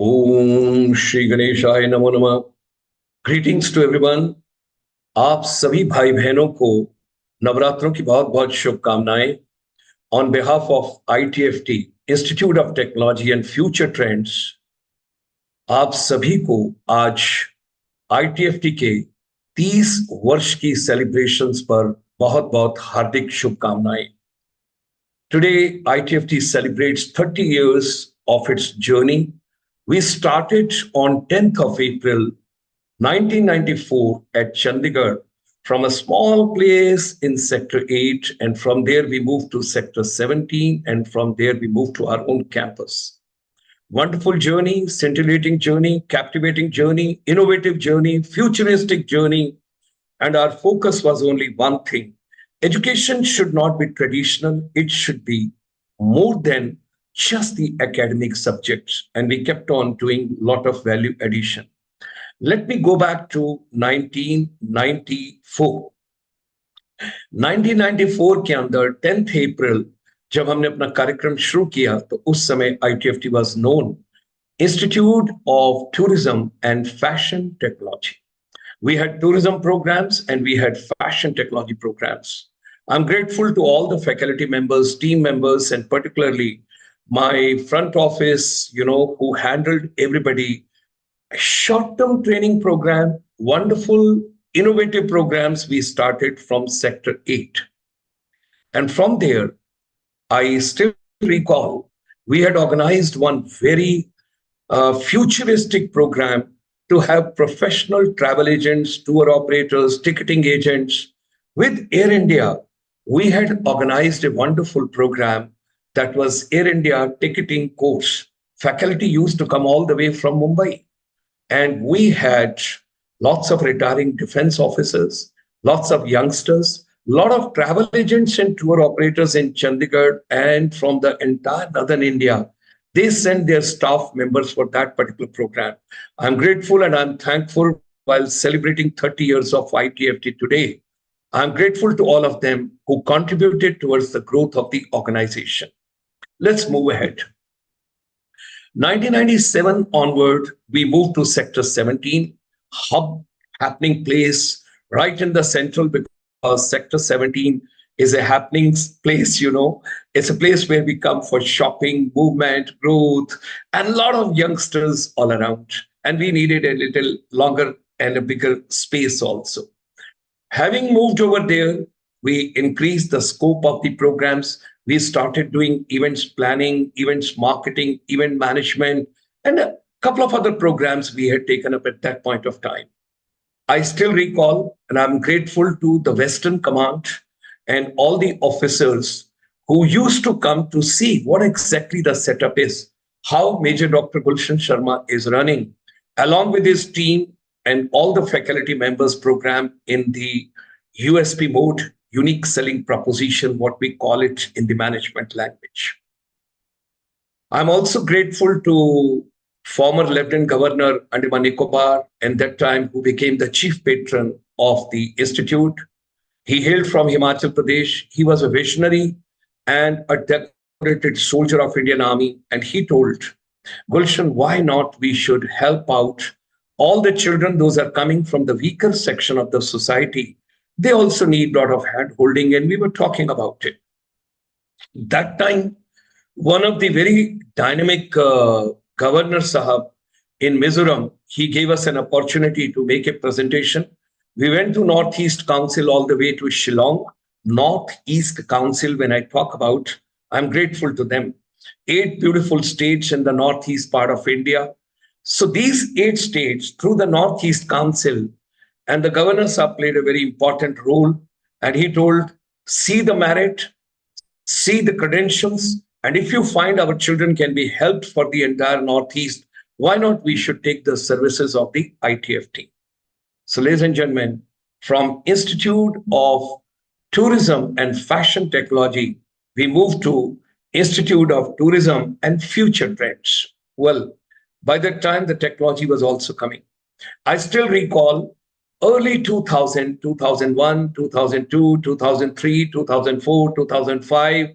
ओम श्री गणेशाय नमो नमः। Greetings to everyone. आप सभी भाई बहनों को नवरात्रों की बहुत बहुत शुभकामनाएं। On behalf of ITFT, institute of technology and future trends, आप सभी को आज ITFT के 30 वर्ष की सेलिब्रेशंस पर बहुत बहुत हार्दिक शुभकामनाएं। Today, ITFT celebrates 30 years of its journey. We started on 10th of April 1994 at Chandigarh from a small place in Sector 8, and from there we moved to Sector 17, and from there we moved to our own campus. Wonderful journey, scintillating journey, captivating journey, innovative journey, futuristic journey, and our focus was only one thing. Education should not be traditional, it should be more than just the academic subjects. And we kept on doing a lot of value addition. Let me go back to 1994. 1994 के अंदर 10th अप्रैल जब हमने अपना कार्यक्रम शुरू किया तो उस समय ITFT was known Institute of Tourism and Fashion Technology. We had tourism programs and we had fashion technology programs. I'm grateful to all the faculty members, team members, and particularly my front office, who handled everybody. Short-term training program, wonderful, innovative programs we started from Sector 8. And from there, I still recall we had organized one very futuristic program to have professional travel agents, tour operators, ticketing agents. With Air India, we had organized a wonderful program that was Air India ticketing course. Faculty used to come all the way from Mumbai. And we had lots of retiring defense officers, lots of youngsters, a lot of travel agents and tour operators in Chandigarh and from the entire northern India. They sent their staff members for that particular program. I'm grateful and I'm thankful while celebrating 30 years of ITFT today. I'm grateful to all of them who contributed towards the growth of the organization. Let's move ahead. 1997 onward, we moved to Sector 17, hub happening place right in the central, because Sector 17 is a happening place, It's a place where we come for shopping, movement, growth, and a lot of youngsters all around. And we needed a little longer and a bigger space also. Having moved over there, we increased the scope of the programs. We started doing events planning, events marketing, event management, and a couple of other programs we had taken up at that point of time. I still recall, and I'm grateful to the Western Command and all the officers who used to come to see what exactly the setup is, how Major Dr. Gulshan Sharma is running, along with his team and all the faculty members program in the USP mode, unique selling proposition, what we call it in the management language. I'm also grateful to former Lieutenant Governor Andaman Nicobar, and that time who became the chief patron of the institute. He hailed from Himachal Pradesh. He was a visionary and a decorated soldier of Indian Army. And he told Gulshan, why not we should help out all the children, those are coming from the weaker section of the society. They also need a lot of hand holding, and we were talking about it. That time, one of the very dynamic Governor Sahab in Mizoram, he gave us an opportunity to make a presentation. We went to Northeast Council all the way to Shillong. Northeast Council, when I talk about, I'm grateful to them. 8 beautiful states in the northeast part of India. So these 8 states, through the Northeast Council, and the Governor Sahab played a very important role. And he told, see the merit, see the credentials, and if you find our children can be helped for the entire Northeast, why not we should take the services of the ITFT? So ladies and gentlemen, from Institute of Tourism and Fashion Technology, we moved to Institute of Tourism and Future Trends. Well, by that time, the technology was also coming. I still recall early 2000, 2001, 2002, 2003, 2004, 2005,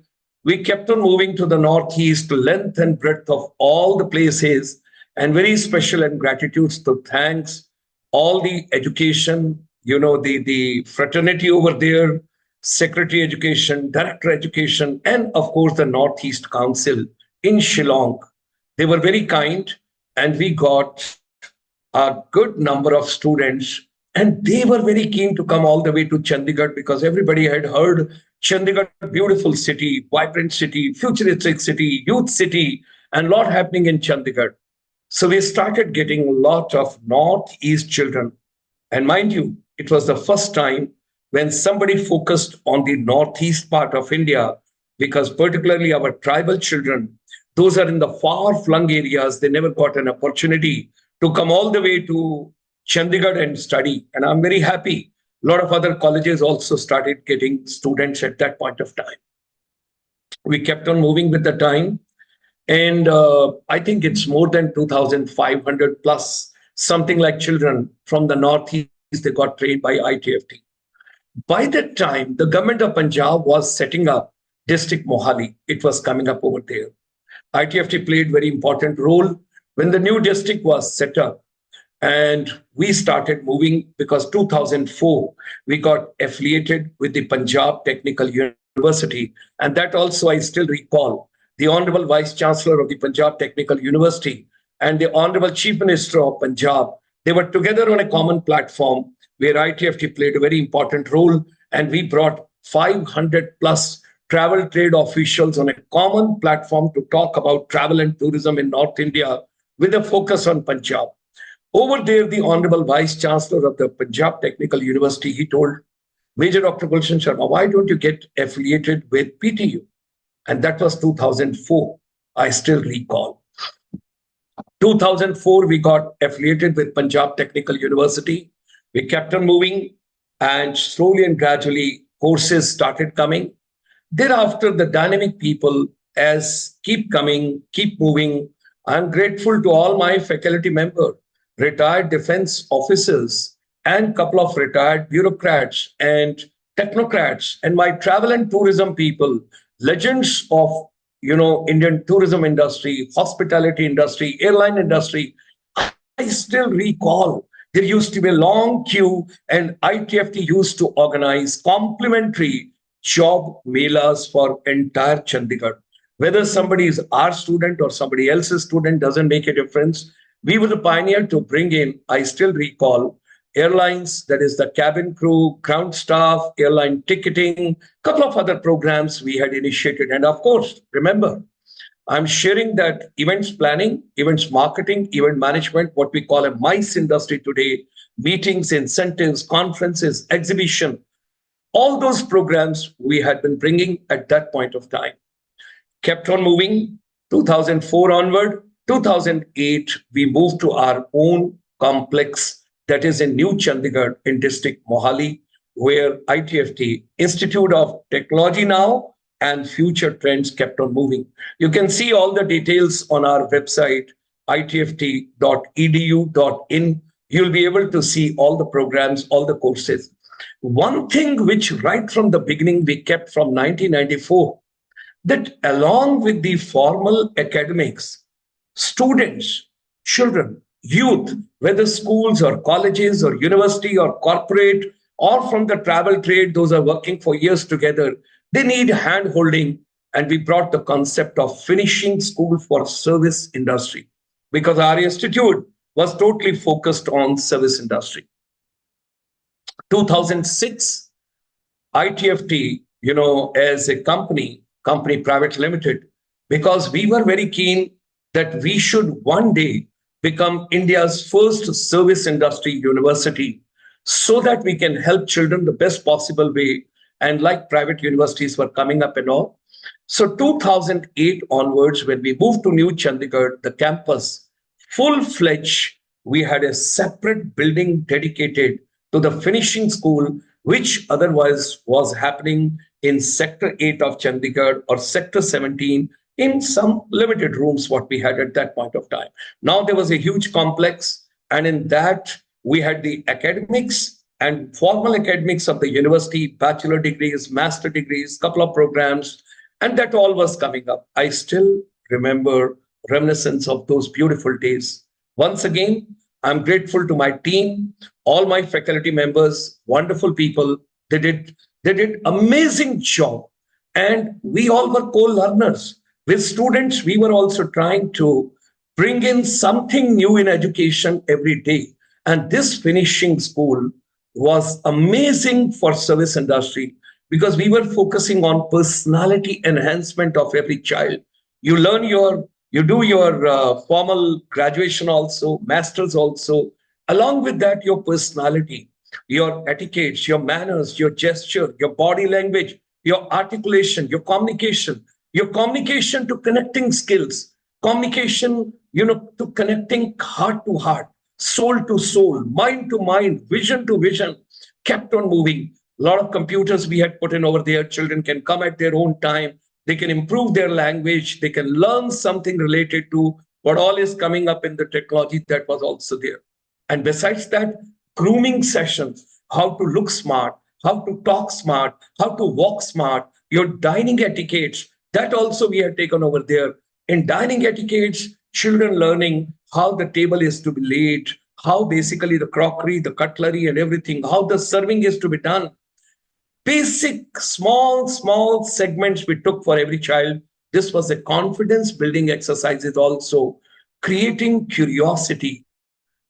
we kept on moving to the Northeast, length and breadth of all the places. And very special and gratitude to thanks all the education, the fraternity over there, secretary education, director education, and of course the Northeast Council in Shillong. They were very kind, and we got a good number of students, and they were very keen to come all the way to Chandigarh because everybody had heard Chandigarh, beautiful city, vibrant city, futuristic city, youth city, and a lot happening in Chandigarh. So we started getting a lot of Northeast children. And mind you, it was the first time when somebody focused on the Northeast part of India, because particularly our tribal children, those are in the far flung areas, they never got an opportunity to come all the way to Chandigarh and study. And I'm very happy. A lot of other colleges also started getting students at that point of time. We kept on moving with the time. And I think it's more than 2,500 plus, something like children from the Northeast, they got trained by ITFT. By that time, the government of Punjab was setting up district Mohali. It was coming up over there. ITFT played very important role when the new district was set up. And we started moving because 2004, we got affiliated with the Punjab Technical University. And that also I still recall. The Honorable Vice Chancellor of the Punjab Technical University and the Honorable Chief Minister of Punjab, they were together on a common platform where ITFT played a very important role. And we brought 500 plus travel trade officials on a common platform to talk about travel and tourism in North India with a focus on Punjab. Over there, the Honorable Vice Chancellor of the Punjab Technical University, he told Major Dr. Gulshan Sharma, why don't you get affiliated with PTU? And that was 2004. I still recall. 2004, we got affiliated with Punjab Technical University. We kept on moving, and slowly and gradually courses started coming. Thereafter, the dynamic people as keep coming, keep moving. I'm grateful to all my faculty members, retired defense officers, and couple of retired bureaucrats and technocrats, and my travel and tourism people, legends of Indian tourism industry, hospitality industry, airline industry. I still recall there used to be a long queue, and ITFT used to organize complimentary job melas for entire Chandigarh. Whether somebody is our student or somebody else's student doesn't make a difference. We were the pioneer to bring in, I still recall, airlines, that is the cabin crew, ground staff, airline ticketing, a couple of other programs we had initiated. And of course, remember, I'm sharing that events planning, events marketing, event management, what we call a MICE industry today, meetings, incentives, conferences, exhibition, all those programs we had been bringing at that point of time. Kept on moving, 2004 onward, 2008, we moved to our own complex that is in New Chandigarh in district Mohali, where ITFT, Institute of Technology now, and Future Trends kept on moving. You can see all the details on our website, itft.edu.in. You'll be able to see all the programs, all the courses. One thing which right from the beginning we kept from 1994, that along with the formal academics, students, children, youth, whether schools or colleges or university or corporate or from the travel trade, those are working for years together, they need hand holding. And we brought the concept of finishing school for service industry because our institute was totally focused on service industry. 2006, ITFT, as a company private limited, because we were very keen that we should one day become India's first service industry university so that we can help children the best possible way. And like private universities were coming up and all. So 2008 onwards, when we moved to New Chandigarh, the campus, full-fledged, we had a separate building dedicated to the finishing school, which otherwise was happening in Sector 8 of Chandigarh or Sector 17 in some limited rooms, what we had at that point of time. Now there was a huge complex, and in that we had the academics and formal academics of the university, bachelor degrees, master degrees, couple of programs, and that all was coming up. I still remember reminiscence of those beautiful days. Once again, I'm grateful to my team, all my faculty members, wonderful people. They did amazing job. And we all were co-learners. With students, we were also trying to bring in something new in education every day. And this finishing school was amazing for service industry because we were focusing on personality enhancement of every child. You do your formal graduation also, masters also. Along with that, your personality, your etiquettes, your manners, your gesture, your body language, your articulation, your communication to connecting skills, communication, to connecting heart to heart, soul to soul, mind to mind, vision to vision, kept on moving. A lot of computers we had put in over there. Children can come at their own time. They can improve their language. They can learn something related to what all is coming up in the technology that was also there. And besides that, grooming sessions, how to look smart, how to talk smart, how to walk smart, your dining etiquettes, that also we have taken over there. In dining etiquettes, children learning how the table is to be laid, how basically the crockery, the cutlery, and everything, how the serving is to be done. Basic, small segments we took for every child. This was a confidence building exercises also, creating curiosity,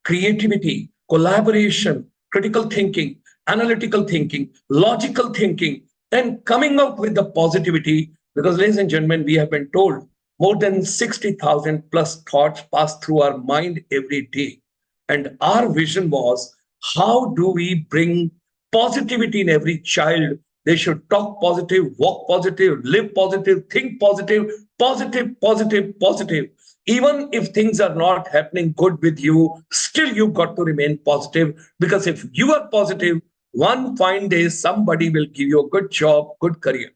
creativity, collaboration, critical thinking, analytical thinking, logical thinking, and coming up with the positivity. Because, ladies and gentlemen, we have been told more than 60,000 plus thoughts pass through our mind every day. And our vision was, how do we bring positivity in every child? They should talk positive, walk positive, live positive, think positive, positive, positive, positive. Even if things are not happening good with you, still you got to remain positive, because if you are positive, one fine day somebody will give you a good job, good career.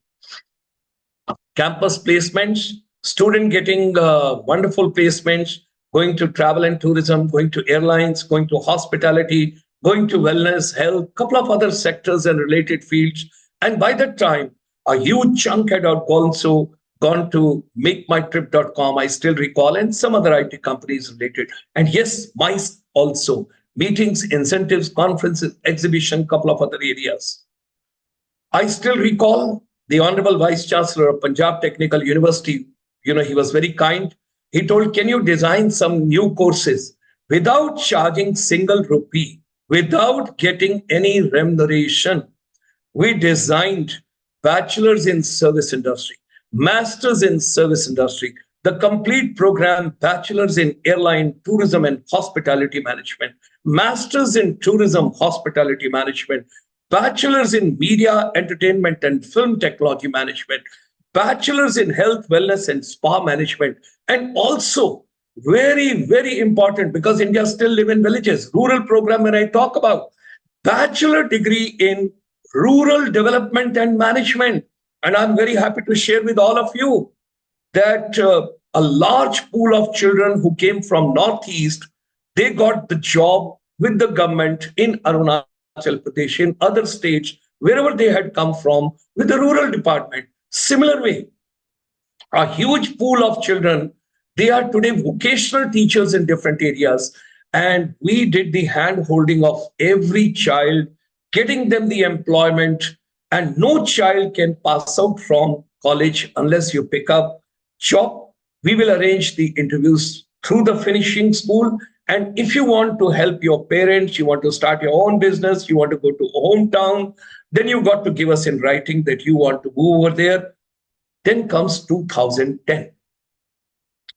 Campus placements, student getting wonderful placements, going to travel and tourism, going to airlines, going to hospitality, going to wellness, health, couple of other sectors and related fields. And by that time, a huge chunk had also gone to makemytrip.com, I still recall, and some other IT companies related. And yes, MICE also, meetings, incentives, conferences, exhibition, couple of other areas. I still recall the Honorable Vice Chancellor of Punjab Technical University. He was very kind. He told, can you design some new courses without charging single rupee, without getting any remuneration? We designed bachelor's in service industry, master's in service industry, the complete program, bachelor's in airline, tourism and hospitality management, master's in tourism, hospitality management, bachelor's in media, entertainment and film technology management, bachelor's in health, wellness and spa management, and also very, very important, because India still live in villages, rural program when I talk about, bachelor degree in rural development and management. And I'm very happy to share with all of you that a large pool of children who came from Northeast, they got the job with the government in Arunachal Pradesh, in other states, wherever they had come from, with the rural department. Similar way, a huge pool of children, they are today vocational teachers in different areas. And we did the hand holding of every child, getting them the employment. And no child can pass out from college unless you pick up job. We will arrange the interviews through the finishing school. And if you want to help your parents, you want to start your own business, you want to go to a hometown, then you got to give us in writing that you want to move over there. Then comes 2010.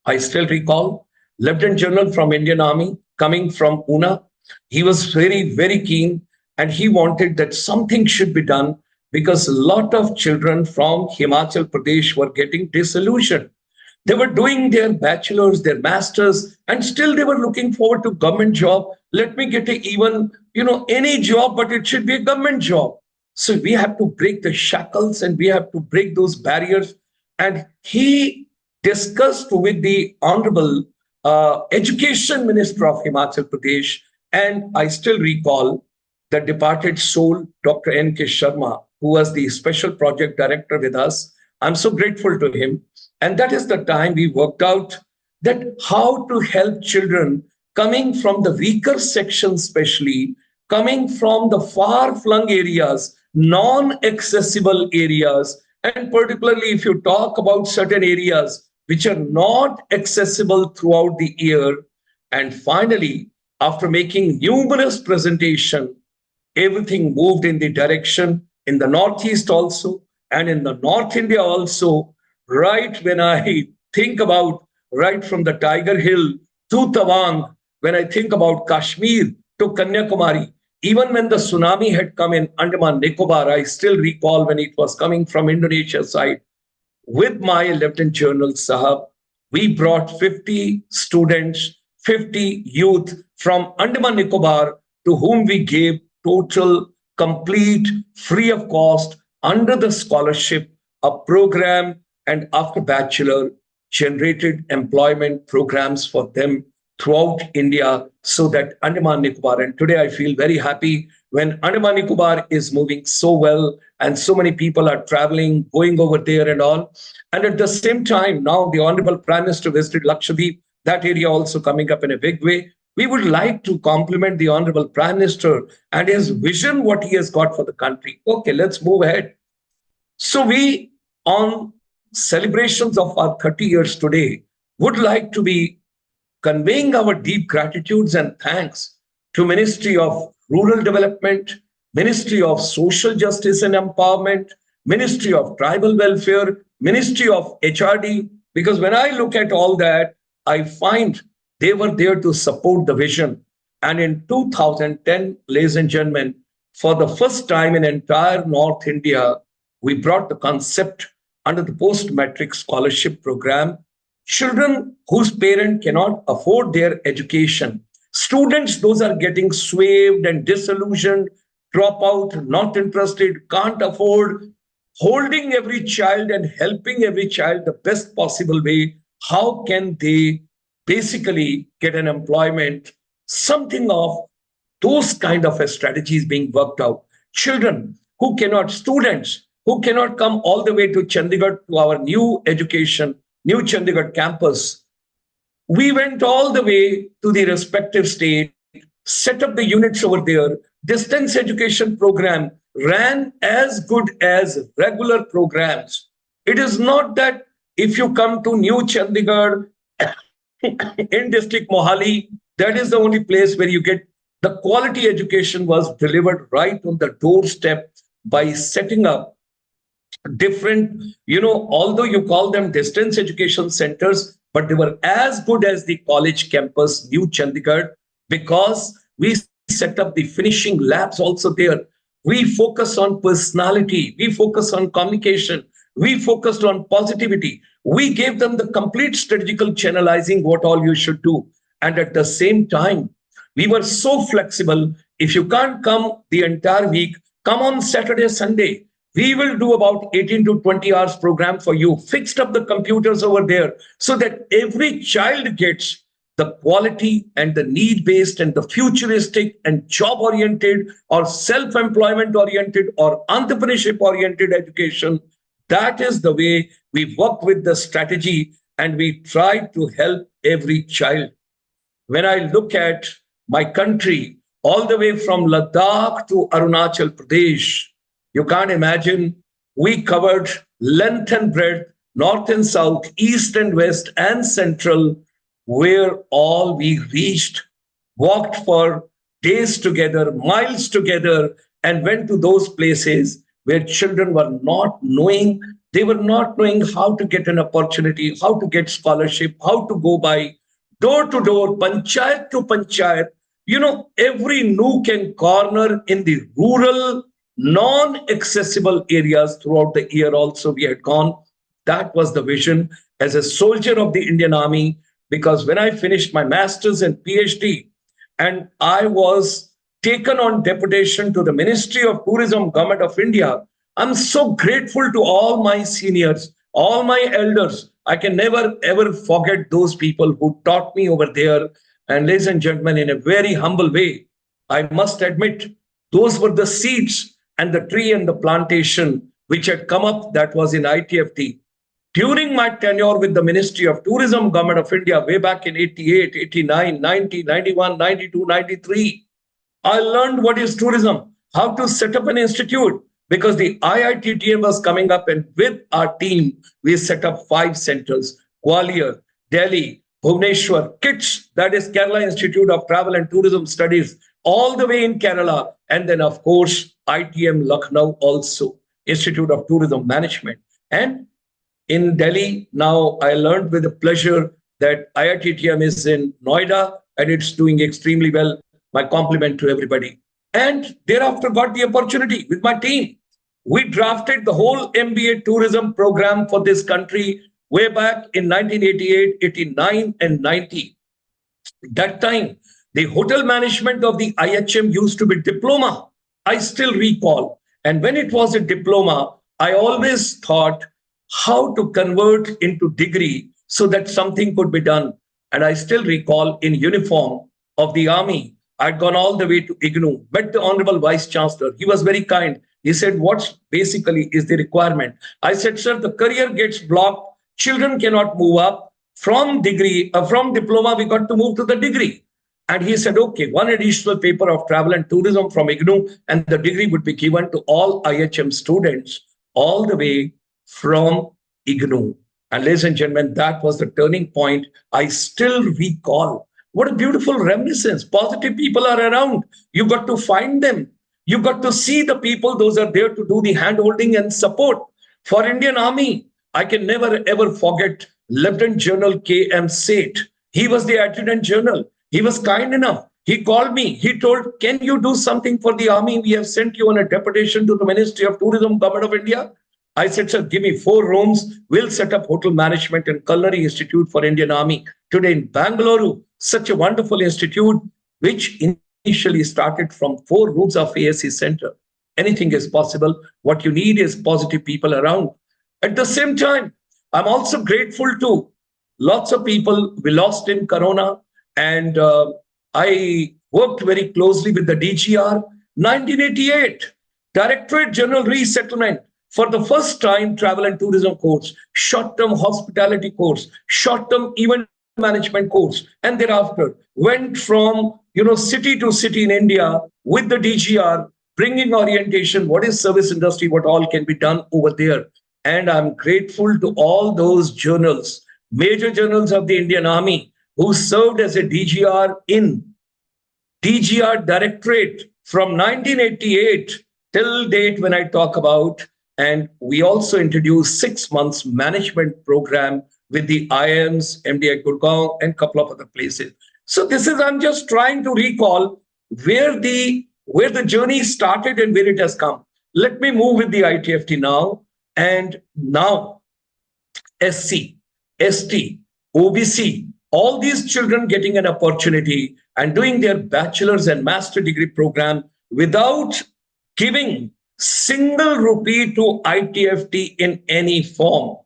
I still recall Lieutenant General from Indian Army coming from Una. He was very, very keen, and he wanted that something should be done, because a lot of children from Himachal Pradesh were getting disillusioned. They were doing their bachelors, their masters, and still they were looking forward to government job. Let me get any job, but it should be a government job. So we have to break the shackles and we have to break those barriers. And he discussed with the Honorable Education Minister of Himachal Pradesh. And I still recall the departed soul, Dr. N.K. Sharma, who was the special project director with us. I'm so grateful to him. And that is the time we worked out that how to help children coming from the weaker sections, especially coming from the far-flung areas, non-accessible areas, and particularly if you talk about certain areas which are not accessible throughout the year. And finally, after making numerous presentations, everything moved in the direction in the Northeast also and in the North India also. Right when I think about right from the Tiger Hill to Tawang, when I think about Kashmir to Kanyakumari, even when the tsunami had come in Andaman Nicobar, I still recall when it was coming from Indonesia side. With my Lieutenant General Sahab, we brought 50 students, 50 youth from Andaman Nicobar to whom we gave total, complete, free of cost, under the scholarship, a program, and after bachelor, generated employment programs for them throughout India so that Andaman Nicobar, and today I feel very happy when Andaman Nicobar is moving so well and so many people are traveling, going over there and all. And at the same time, now the Honorable Prime Minister visited Lakshadweep, that area also coming up in a big way. We would like to compliment the Honorable Prime Minister and his vision, what he has got for the country. Okay, let's move ahead. So we, on celebrations of our 30 years today, would like to be conveying our deep gratitudes and thanks to Ministry of Rural Development, Ministry of Social Justice and Empowerment, Ministry of Tribal Welfare, Ministry of HRD, because when I look at all that, I find they were there to support the vision. And in 2010, ladies and gentlemen, for the first time in entire North India, we brought the concept under the post-matric scholarship program. Children whose parent cannot afford their education, students, those are getting swayed and disillusioned, drop out, not interested, can't afford, holding every child and helping every child the best possible way. How can they basically get an employment? Something of those kind of a strategies being worked out. Children who cannot, students who cannot come all the way to Chandigarh to our new education, new Chandigarh campus. We went all the way to the respective state, set up the units over there. Distance education program ran as good as regular programs. It is not that if you come to New Chandigarh in district Mohali, that is the only place where you get the quality education was delivered right on the doorstep by setting up different, although you call them distance education centers, but they were as good as the college campus, New Chandigarh, because we set up the finishing labs also there. We focus on personality, we focus on communication, we focused on positivity. We gave them the complete strategical channelizing, what all you should do. And at the same time, we were so flexible. If you can't come the entire week, come on Saturday, Sunday. We will do about 18 to 20 hours program for you, fixed up the computers over there so that every child gets the quality and the need-based and the futuristic and job-oriented or self-employment oriented or entrepreneurship-oriented education. That is the way we work with the strategy and we try to help every child. When I look at my country, all the way from Ladakh to Arunachal Pradesh, you can't imagine, we covered length and breadth, north and south, east and west, and central, where all we reached, walked for days together, miles together, and went to those places where children were not knowing, they were not knowing how to get an opportunity, how to get scholarship, how to go by door to door, panchayat to panchayat, every nook and corner in the rural, non-accessible areas throughout the year also we had gone. That was the vision as a soldier of the Indian Army, because when I finished my master's and PhD, and I was taken on deputation to the Ministry of Tourism, Government of India, I'm so grateful to all my seniors, all my elders. I can never, ever forget those people who taught me over there. And ladies and gentlemen, in a very humble way, I must admit, those were the seeds and the tree and the plantation which had come up, that was in ITFT. During my tenure with the Ministry of Tourism, Government of India, way back in 88, 89, 90, 91, 92, 93, I learned what is tourism, how to set up an institute, because the IITTM was coming up, and with our team, we set up 5 centers: Gwalior, Delhi, Bhubaneswar, KITS, that is Kerala Institute of Travel and Tourism Studies, all the way in Kerala, and then, of course, ITM Lucknow also, Institute of Tourism Management. And in Delhi, now I learned with a pleasure that IITTM is in Noida and it's doing extremely well. My compliment to everybody. And thereafter got the opportunity with my team. We drafted the whole MBA tourism program for this country way back in 1988, 89, and 90. That time, the hotel management of the IHM used to be diploma. I still recall. And when it was a diploma, I always thought how to convert into degree so that something could be done. And I still recall in uniform of the army, I'd gone all the way to IGNOU, met the Honorable Vice Chancellor. He was very kind. He said, what basically is the requirement? I said, sir, the career gets blocked. Children cannot move up from degree, from diploma, we got to move to the degree. And he said, okay, one additional paper of travel and tourism from IGNOU, and the degree would be given to all IHM students all the way from IGNOU. And ladies and gentlemen, that was the turning point. I still recall. What a beautiful reminiscence. Positive people are around. You got to find them. You got to see the people. Those are there to do the hand-holding and support. For Indian Army, I can never ever forget Lieutenant General K.M. Seth. He was the Adjutant General. He was kind enough. He called me. He told, can you do something for the Army? We have sent you on a deputation to the Ministry of Tourism, Government of India. I said, sir, give me 4 rooms. We'll set up hotel management and culinary institute for Indian Army. Today in Bangalore, such a wonderful institute, which initially started from 4 rooms of ASC center. Anything is possible. What you need is positive people around. At the same time, I'm also grateful to lots of people we lost in Corona. And I worked very closely with the DGR. 1988, Directorate General Resettlement. For the first time, travel and tourism course, short-term hospitality course, short-term event management course, and thereafter went from city to city in India with the DGR, bringing orientation, what is service industry, what all can be done over there. And I'm grateful to all those journals, major journals of the Indian Army, who served as a DGR in DGR Directorate from 1988 till date when I talk about. And we also introduced 6 months management program with the IIMs, MDI Gurgaon, and a couple of other places. So this is, I'm just trying to recall where the journey started and where it has come. Let me move with the ITFT now. And now SC, ST, OBC, all these children getting an opportunity and doing their bachelor's and master degree program without giving single rupee to ITFT in any form.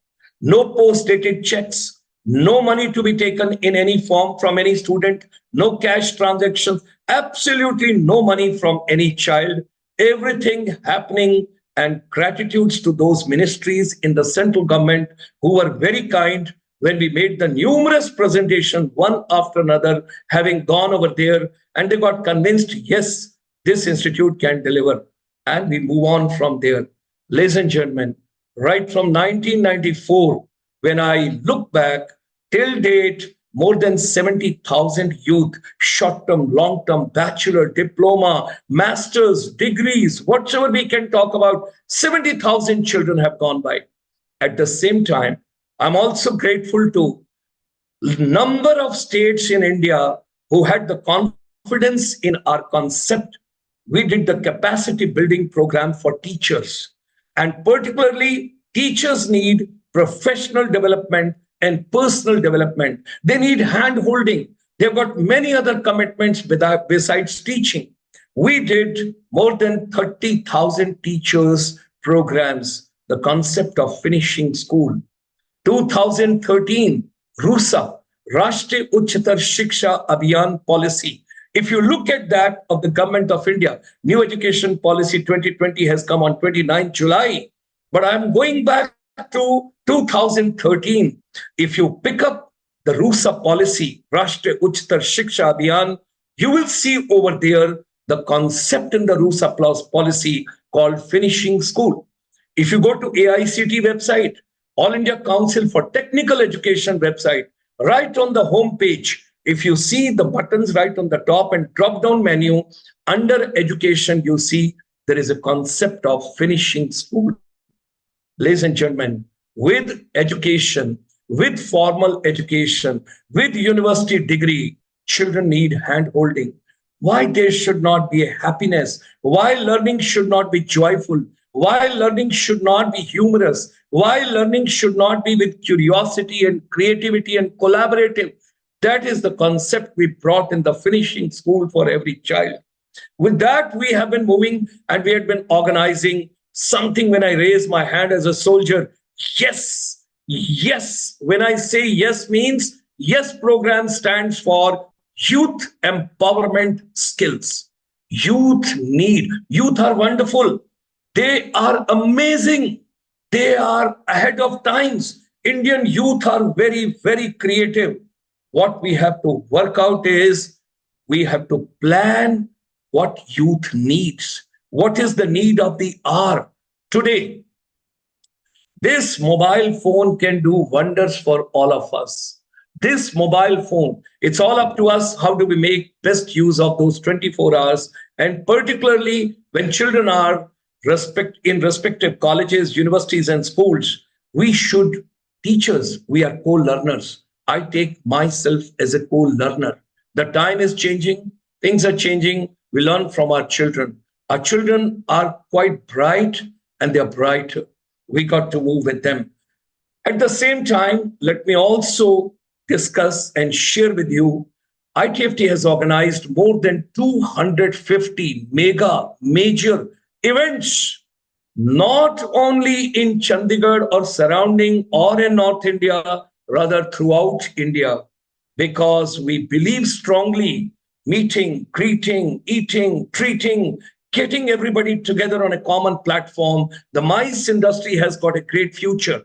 No post-dated checks, no money to be taken in any form from any student, no cash transactions, absolutely no money from any child, everything happening. And gratitudes to those ministries in the central government who were very kind when we made the numerous presentations one after another, having gone over there, and they got convinced, yes, this institute can deliver. And we move on from there. Ladies and gentlemen, right from 1994, when I look back till date, more than 70,000 youth, short-term, long-term, bachelor, diploma, masters, degrees, whatever we can talk about, 70,000 children have gone by. At the same time, I'm also grateful to number of states in India who had the confidence in our concept. We did the capacity building program for teachers, and particularly teachers need professional development and personal development. They need hand-holding. They've got many other commitments besides teaching. We did more than 30,000 teachers programs, the concept of finishing school. 2013, RUSA, Rashtriya Uchchatar Shiksha Abhiyan policy. If you look at that of the government of India, new education policy 2020 has come on 29 July. But I'm going back to 2013, if you pick up the RUSA policy, Rashtriya Uchtar Shiksha Abhiyan, you will see over there the concept in the RUSA Plus policy called finishing school. If you go to AICT website, All India Council for Technical Education website, right on the home page, if you see the buttons right on the top and drop down menu under education, you see there is a concept of finishing school. Ladies and gentlemen, with education, with formal education, with university degree, children need hand holding. Why there should not be a happiness? Why learning should not be joyful? Why learning should not be humorous? Why learning should not be with curiosity and creativity and collaborative? That is the concept we brought in the finishing school for every child. With that, we have been moving and we had been organizing something. When I raise my hand as a soldier, yes, yes. When I say yes means yes program stands for youth empowerment skills. Youth are wonderful. They are amazing. They are ahead of times. Indian youth are very, very creative. What we have to work out is we have to plan what youth needs. What is the need of the hour today? This mobile phone can do wonders for all of us. This mobile phone, it's all up to us. How do we make best use of those 24 hours? And particularly when children are in respective colleges, universities, and schools, we should, teachers, we are co-learners. I take myself as a co-learner. The time is changing, things are changing. We learn from our children. Our children are quite bright and they're brighter. We got to move with them. At the same time, let me also discuss and share with you, ITFT has organized more than 250 major events, not only in Chandigarh or surrounding or in North India, rather throughout India, because we believe strongly meeting, greeting, eating, treating, getting everybody together on a common platform. The MICE industry has got a great future.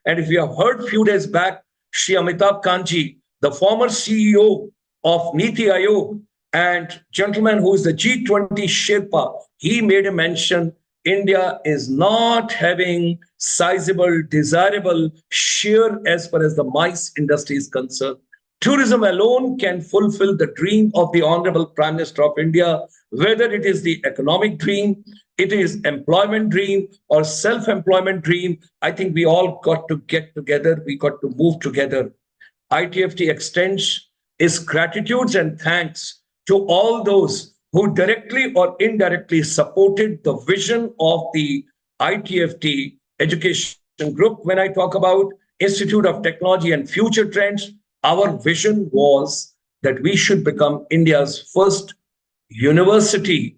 And if you have heard a few days back, Shri Amitabh Kanji, the former CEO of Niti Aayog and gentleman who is the G20 Sherpa, he made a mention, India is not having sizable, desirable share as far as the MICE industry is concerned. Tourism alone can fulfill the dream of the Honorable Prime Minister of India, whether it is the economic dream, it is employment dream or self-employment dream. I think we all got to get together. We got to move together. ITFT extends its gratitudes and thanks to all those who directly or indirectly supported the vision of the ITFT education group. When I talk about Institute of Technology and Future Trends, our vision was that we should become India's first university,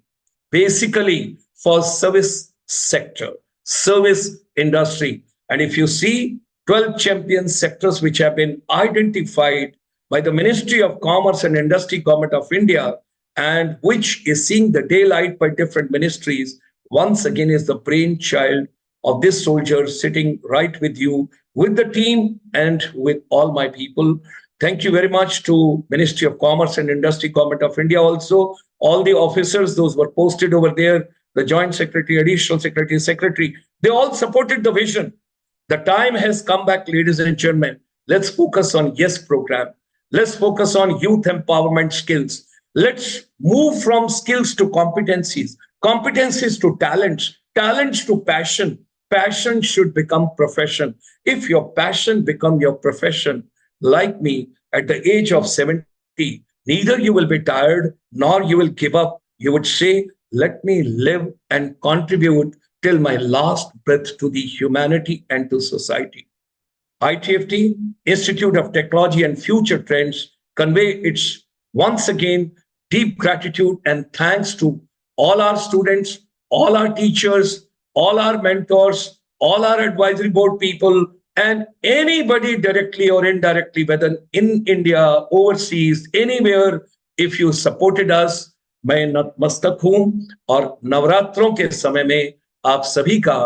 basically for service sector, service industry. And if you see 12 champion sectors which have been identified by the Ministry of Commerce and Industry, Government of India, and which is seeing the daylight by different ministries, once again is the brainchild of this soldier sitting right with you, with the team and with all my people. Thank you very much to Ministry of Commerce and Industry, Government of India also, all the officers, those were posted over there, the Joint Secretary, Additional Secretary, Secretary, they all supported the vision. The time has come back, ladies and gentlemen. Let's focus on YES program. Let's focus on youth empowerment skills. Let's move from skills to competencies, competencies to talents, talents to passion. Passion should become profession. If your passion become your profession, like me, at the age of 70, neither you will be tired nor you will give up. You would say, let me live and contribute till my last breath to the humanity and to society. ITFT, Institute of Technology and Future Trends, convey its once again deep gratitude and thanks to all our students, all our teachers, all our mentors, all our advisory board people, and anybody directly or indirectly, whether in India, overseas, anywhere, if you supported us, मैं नतमस्तक हूं और नवरात्रों के समय में आप सभी का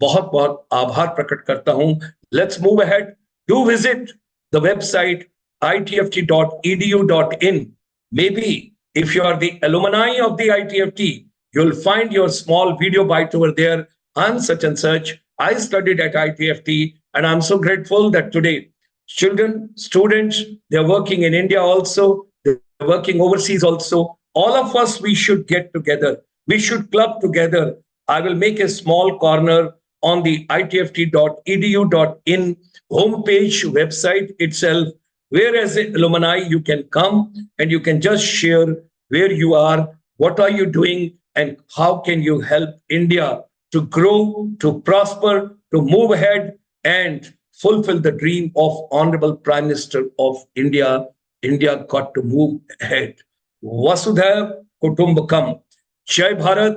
बहुत बहुत आभार प्रकट करता हूं. Let's move ahead. Do visit the website itft.edu.in. Maybe if you are the alumni of the ITFT, you'll find your small video bite over there on such and such. I studied at ITFT, and I'm so grateful that today children, students, they're working in India also, they're working overseas also. All of us, we should get together. We should club together. I will make a small corner on the itft.edu.in homepage website itself, where as an alumni, you can come and you can just share where you are, what are you doing, and how can you help India to grow, to prosper, to move ahead, and fulfill the dream of Honorable Prime Minister of India. India got to move ahead. Vasudhaiv Kutumbakam. Jai Bharat.